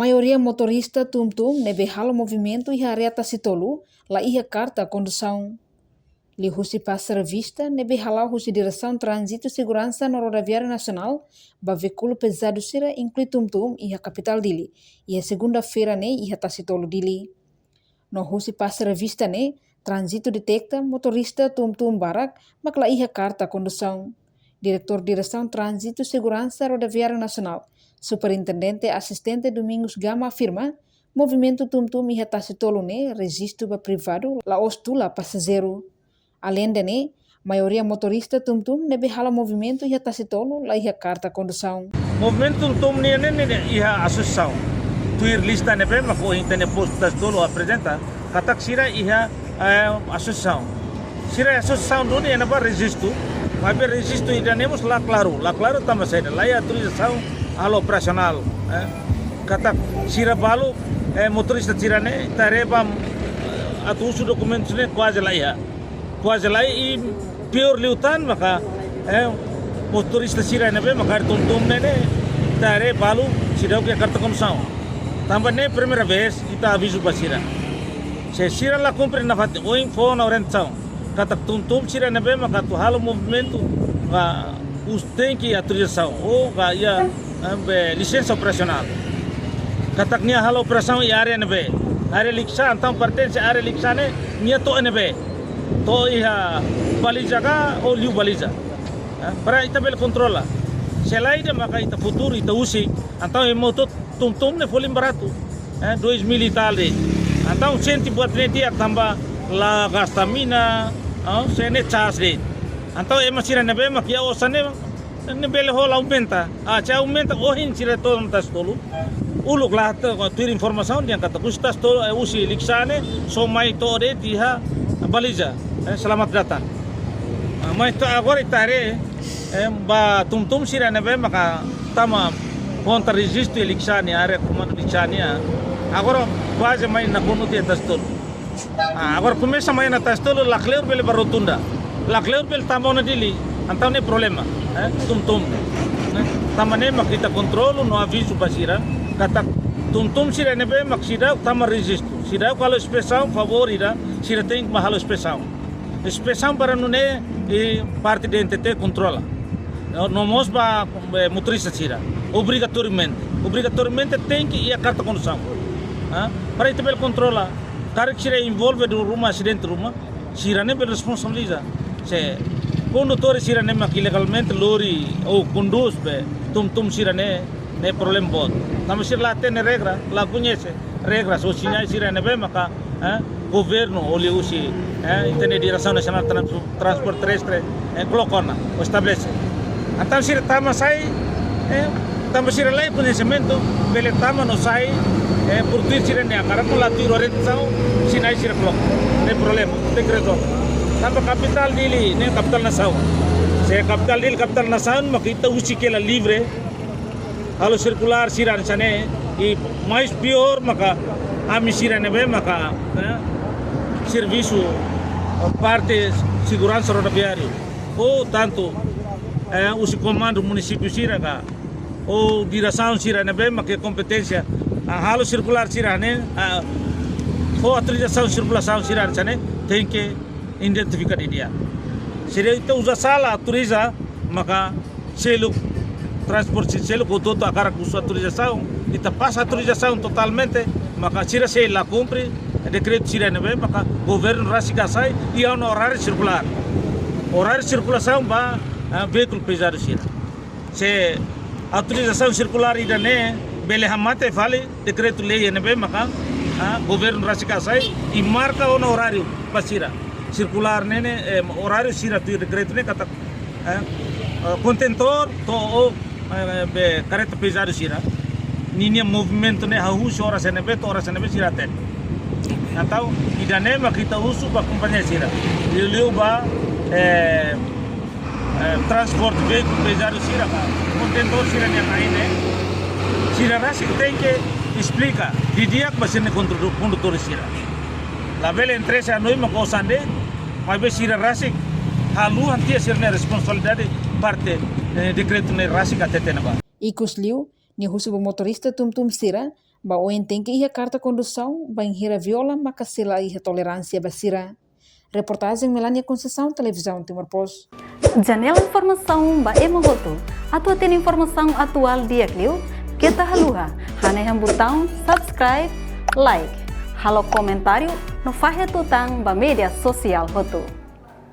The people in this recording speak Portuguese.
maioria motorista tum-tum nebe halo movimento iha areata sitolu la iha carta condução. Li husi passar vista nebe halau husi direção trânsito segurança na rodoviária nacional ba veículo pesado sira inclui tum-tum iha capital dili. Iha segunda-feira ne iha tasitolu dili. No husi passar vista ne trânsito detecta motorista tum-tum barak makla iha carta condução. Diretor Direção Trânsito Segurança Rodoviária Nacional, Superintendente Assistente Domingos Gama afirma, movimento tum-tum iha tasitolu ne registro ba privado la ostula passageiro. Além de ne, maioria motorista tum-tum nebe hala movimento iha tasitolu la iha carta condução. Movimento tum-tum ne iha associação. Tuir lista nebe mako intene posto tasitolu apresenta, katak sira iha associação. Sira associação do ne naba registro. Mas o registro iremos lá claro também saída, lá é a autorização ao operacional. Kata sira balu motorista tirane tareba atusu documentos ne quase lá e pior liutan maka motorista sira ne be maka tum ne tare balu sira que carta condução. Também ne primeira vez kita aviso para sira. Se sira lá cumpre na fat o info na orientação. Kata tum-tum sira nebe maka tu halo movimento ga us tem que autorização ou ga ia licença operacional. Kata nia halo operação e área nebe área liksa então pertence área liksa ne nia to nebe to ia baliza ga ou liu baliza para ita bel controla selain de maka ita futuro ita usi então e moto tum-tum ne folim barato 2000 e tal de então senti buat ne dia tambah la gastamina sene chas de então é masira nebe makia osane nebele hol aumenta cha aumenta ohin sira to tas tolu uluk lah tuir informação dia kata kustas to usi liksane so mai to de dia baliza selamat datang mai to agora itare ba tum sira nebe maka tama conta registro liksane are comando liksane agora quase mai na konuti tas tolu. Agora começa amanhã na tastolo la cleur bele barotunda. La cleur bele tambona dili. Então nem problema, tum-tum. Tamane makita controlo no aviso basira. Kata tum-tum sira nebe maksida tama registro. Sira kalau inspeção favorida, sira tem mahalo inspeção. Inspeção para não é parte de entidade controla. No mos ba motorista sira. Obrigatoriamente tem que ir a carta condução. Para itu bele controla. Tarik sira envolve do rumah acidente rumah, sira ne ber responsabiliza. Se condutor sira ne mak ilegalmente lori ou conduz be tum sira ne problem bot. Nama sira lá tem regra, lá conhece regras. O sinai sira ne be maka governo olhe usi entende direção nacional transporte terrestre colocona o estabelece. Então sira tama sai tama sira lá conhecimento bele tama no sai por tuir sira ne agora com lá tuir orientação sinai sira clock nem problema tem que resolver também capital dele nem capital nação se capital dele capital nação makita usi que ela livre halo circular sira sane e mais pior maka ami sira ne be maka serviço parte segurança rodoviária ou tanto usi comando município sira ka ou direção sira ne be maka competência halo circular sira ne ou autorização circulação sira ne tem que identificar dia. Se ele usa sala autoriza maka selo transporte selo com todo a cara com sua autorização e tá passa autorização totalmente maka sira se la cumpre decreto sira ne maka governo rasika sai e ao horário circular circulação ba veículo pesado sira se autorização circular ida ne bele hamate vale decreto lei ne maka governo rasika sai e marca o horário pasira circular nene horário sira tu decreto ne kata contentor to be careta pesado sira ninia movimento ne haus horas ne sira ten então idane makita usu ba companhia sira liu ba transporte veículo pesado sira ba contentor sira ne aine sira rasik tem que explica di dia que você ne condutor sira la vela entrese a noi mako sande mas be sira rasik halu antia sirne responsabilidade parte decreto ne rasik atete na ba Ikus liu ni husu motorista tum-tum sira Ba o entende iha carta condução, ba hira viola makasila iha tolerância basira. Reportagem Melania Conceição, Televisão Timor-Poste. Janela informação ba emohoto. Atua tem informação atual dia Clio. Kita haluha. Haneham botão subscribe, like. Halo comentário no Fahia Tutang ba media sosial hotu.